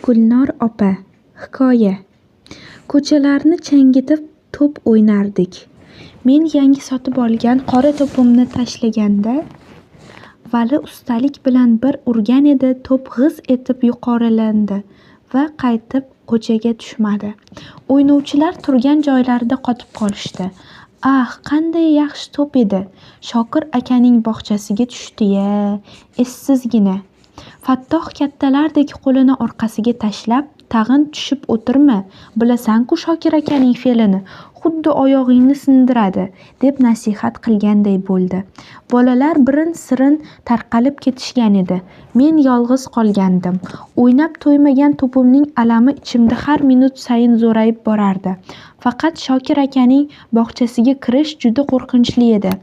Gulnor opa. Hikoya. Ko'chalarni changitib to'p o'ynardik. Men yangi sotib olgan qora to'pimni tashlaganda, Vali ustalik bilan bir urgan edi, to'p g'iz etib yuqorilandi va qaytib ko'chaga tushmadi. O'ynovchilar turgan joylarida qotib qolishdi. Ah, qanday yaxshi to'p edi! Shokir akaning bog'chasiga tushdi-ya, essizgina. Fattoh kattalardek qo'lini orqasiga tashlab, tag'in tushib o'tirma, bilasan-ku Shokir akaning fe'lini, xuddi oyog'ingni sindiradi, deb nasihat qilganday bo'ldi. Bolalar birin-sirin tarqalib ketishgan edi. Men yolg'iz qolgandim. O'ynab to'ymagan to'pimning alami ichimda har minut sayin zo'rayib borardi. Faqat Shokir akaning bog'chasiga kirish juda qo'rqinchli edi.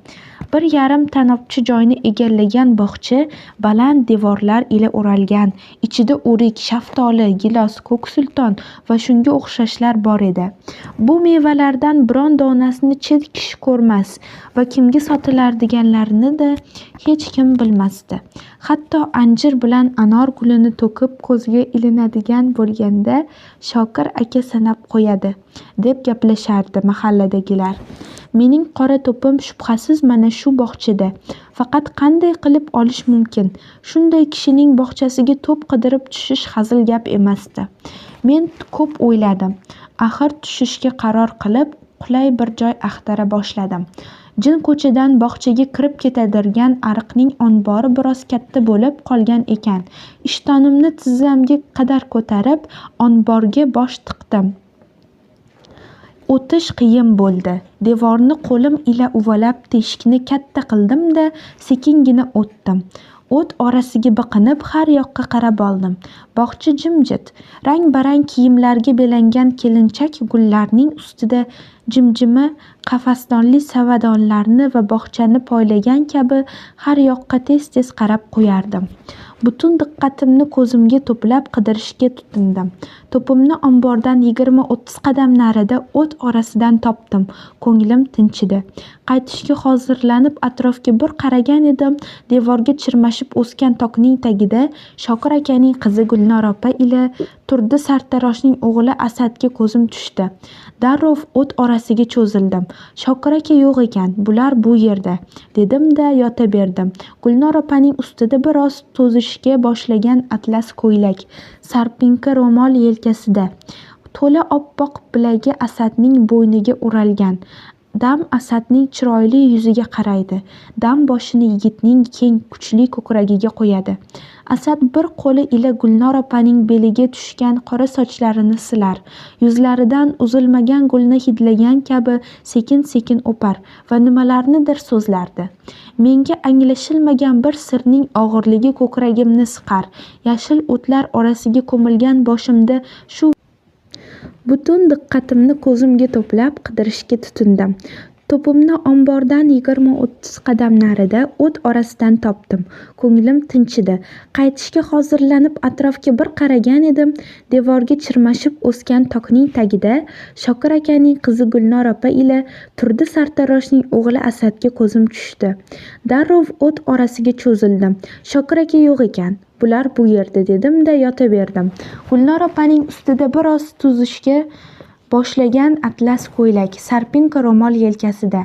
Bir yarim tanobchi joyni egallagan bog'cha baland devorlar ila o'ralgan. Ichida o'rik, shaftoli, gilos, ko'ksulton va shunga o'xshashlar bor edi. Bu mevalardan biron donasini chet kishi ko'rmas va kimga sotilardiganlarini-da hech kim bilmasdi. Hatto anjir bilan anor gulini to'kib ko'zga ilinadigan bo'lganda Shokir aka sanab qo'yadi, deb gaplashardi mahalladagilar. Mening qora to'pim shubhasiz mana shu bog'chada. Faqat qanday qilib olish mumkin? Shunday kishining bog'chasiga to'p qidirib tushish hazil gap emasdi. Men ko'p o'yladim. Axir tushishga qaror qilib, qulay bir joy axtara boshladim. Jin ko'chadan bog'chaga kirib ketadirgan ariqning ombori biroz katta bo'lib qolgan ekan. Ishtonimni tizzamga qadar ko'tarib, omborga bosh tiqdim. O'tish qiyin bo'ldi. Devorni qo'lim ila uvalab teshikni katta qildim-da, sekingina o'tdim. O't orasiga biqinib har yoqqa qarab oldim. Bog'cha jimjit. Rang-barang kiyimlarga belangan kelinchak gullarning ustida jimjima qafasdonli savadonlarni va bog'chani poylagan kabi har yoqqa tez-tez qarab qo'yardim. Butun diqqatimni ko'zimga to'plab qidirishga tutindim. To'pimni ombordan 20-30 qadam narida o't orasidan topdim. Ko'nglim tinchidi. Qaytishga hozirlanib atrofga bir qaragan edim. Devorga chirmashib o'sgan tokning tagida Shokir akaning qizi Gulnor opa ila turdi sartaroshning o'g'li Asadga ko'zim tushdi. Darrov o't orasiga cho'zildim. Shokir aka yo'q ekan, bular bu yerda, dedim-da yotaverdim. Gulnor opaning ustida biroz to'zishga boshlagan atlas ko'ylak, sarpinka ro'mol yelkasida. To'la oppoq bilagi Asadning bo'yniga o'ralgan. Dam Asadning chiroyli yuziga qaraydi. Dam boshini yigitning keng, kuchli ko'kragiga qo'yadi. Asad bir qo'li ila Gulnor opaning beliga tushgan qora sochlarini silar. Yuzlaridan uzilmagan gulni hidlagan kabi sekin-sekin o'par va nimalarnidir so'zlardi. Menga anglashilmagan bir sirning og'irligi ko'kragimni siqar. Yashil o'tlar orasiga ko'milgan boshimda shu butun diqqatimni ko'zimga to'plab qidirishga tutindim. To'pimni ombordan 20-30 qadam narida o't orasidan topdim. Ko'nglim tinchidi. Qaytishga hozirlanib atrofga bir qaragan edim. Devorga chirmashib o'sgan tokning tagida Shokir akaning qizi Gulnor opa ila turdi sartaroshning o'g'li Asadga ko'zim tushdi. Darrov o't orasiga cho'zildim. Shokir aka yo'q ekan, bular bu yerda, dedim-da yotaverdim. Gulnor opaning ustida biroz to'zishga boshlagan atlas ko'ylak, sarpinka ro'mol yelkasida.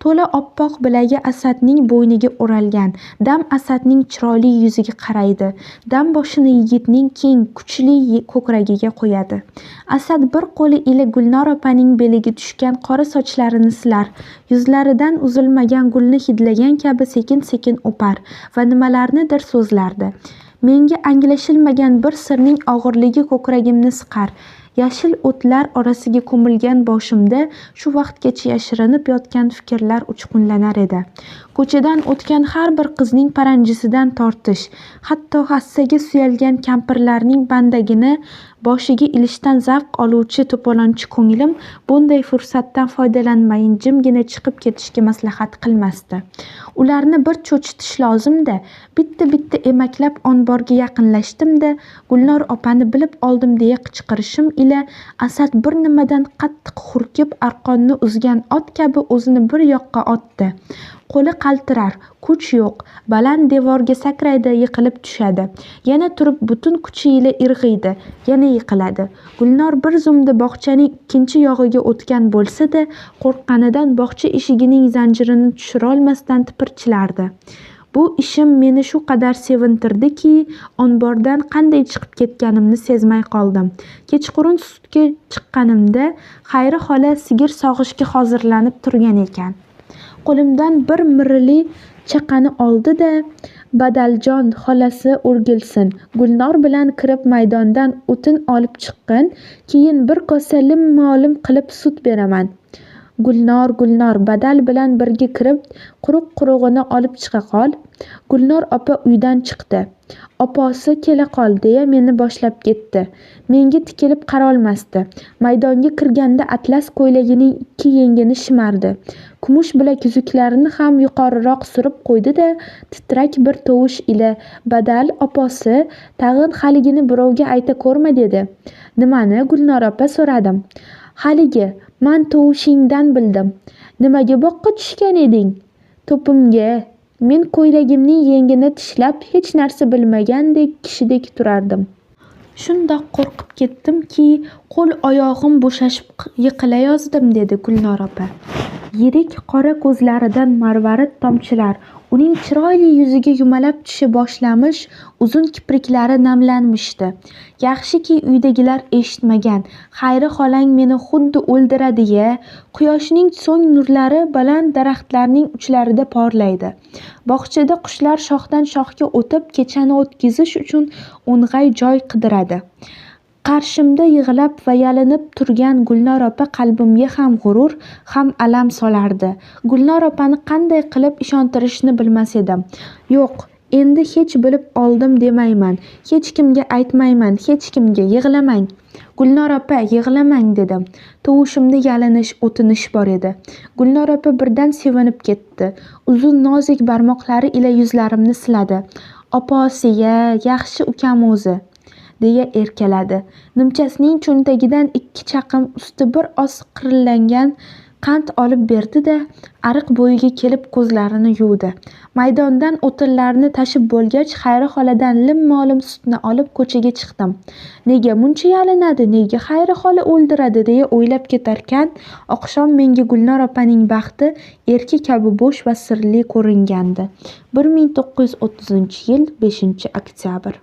To'la oppoq bilagi Asadning bo'yniga o'ralgan. Dam Asadning chiroyli yuziga qaraydi. Dam boshini yigitning keng, kuchli ko'kragiga qo'yadi. Asad bir qo'li ila Gulnor opaning beliga tushgan qora sochlarini silar. Yuzlaridan uzilmagan gulni hidlagan kabi sekin-sekin o'par va nimalarnidir so'zlardi. Menga anglashilmagan bir sirning og'irligi ko'kragimni siqar. Yashil o'tlar orasiga ko'milgan boshimda shu vaqtgacha yashirinib yotgan fikrlar uchqunlanar edi. Ko'chadan o'tgan har bir qizning paranjisidan tortish, hatto hassaga suyalgan kampirlarning bandagini boshiga ilishdan zavq oluvchi to'polonchi ko'nglim bunday fursatdan foydalanmayin jimgina chiqib ketishga maslahat qilmasdi. Ularni bir cho'chitish lozim-da. Bitta-bitta emaklab omborga yaqinlashdim-da, Gulnor opani bilib oldim deya qichqirishim ila Asad bir nimadan qattiq hurkib arqonni uzgan ot kabi o'zini bir yoqqa otdi. Qo'li qaltirar, kuch yo'q, baland devorga sakraydi, yiqilib tushadi. Yana turib butun kuchiyle irg'iydi, yana yiqiladi. Gulnor bir zumda bog'chaning ikkinchi yog'iga o'tgan bo'lsa-da, qo'rqqanidan bog'cha eshigining zanjirini tushirolmasdan tipirchilardi. Bu ishim meni shu qadar sevintirdiki, ombordan qanday chiqib ketganimni sezmay qoldim. Kechqurun sutga chiqqanimda Xayri xola sigir sog'ishga hozirlanib turgan ekan. Qo'limdan bir mirili chaqani oldi-da, Badaljon xolasi o'rgilsin, Gulnor bilan kirib maydondan o'tin olib chiqqin, keyin bir kosa lim-molim qilib sut beraman. Gulnor, Badal bilan birga kirib, quruq-qurug'ini olib chiqa qol. Gulnor opa uydan chiqdi. Oposi kela qol deya meni boshlab ketdi. Menga tikilib qarolmasdi. Maydonga kirganda atlas ko'ylagining ikki yengini shimardi. Kumush bilaguzuklarni ham yuqoriroq surib qo'ydi-da, titrak bir tovush ila Badal oposi, tag'in haligini birovga ayta ko'rma dedi. Nimani, Gulnor opa, so'radim. Haligi, man tovushingdan bildim. Nimaga boqqa tushgan eding? To'pimga. Men ko'ylagimning yengini tishlab, hech narsa bilmagandek kishidek turardim. Shundoq qo'rqib ketdimki, qo'l oyog'im bo'shashib yiqilayozdim, dedi Gulnor opa. Yirik qora ko'zlaridan marvarid tomchilar uning chiroyli yuziga yumalab tusha boshlamish, uzun kipriklari namlanmishdi. Yaxshiki uydagilar eshitmagan. Xayri xolang meni xuddi o'ldiradi-ya. Quyoshning so'ng nurlari baland daraxtlarning uchlarida porlaydi. Bog'chada qushlar shoxdan shoxga o'tib, kechani o'tkazish uchun o'ng'ay joy qidiradi. Qarshimda yig'lab va yalinib turgan Gulnor opa qalbimga ham g'urur, ham alam solardi. Gulnor opani qanday qilib ishontirishni bilmas edim. Yo'q, endi hech bilib oldim demayman. Hech kimga aytmayman, hech kimga. Yig'lamang. Gulnor opa, yig'lamang dedim. Tovushimda yalinish, o'tinish bor edi. Gulnor opa birdan sevinib ketdi. Uzun nozik barmoqlari ila yuzlarimni siladi. Oposi-ya, yaxshi ukam o'zi, deya erkaladi. Nimchasining cho'ntagidan 2 chaqim usti bir oz qirillangan qand olib berdi-da, ariq bo'yiga kelib ko'zlarini yuvdi. Maydondan o'tinlarni tashib bo'lgach, Xayri xoladan lim-molim sutni olib ko'chaga chiqdim. Nega muncha yalinadi, nega Xayri xola o'ldiradi deya o'ylab ketarkan, oqshom menga Gulnor opaning baxti erki kabi bo'sh va sirli ko'ringandi. 1930-yil 5-oktyabr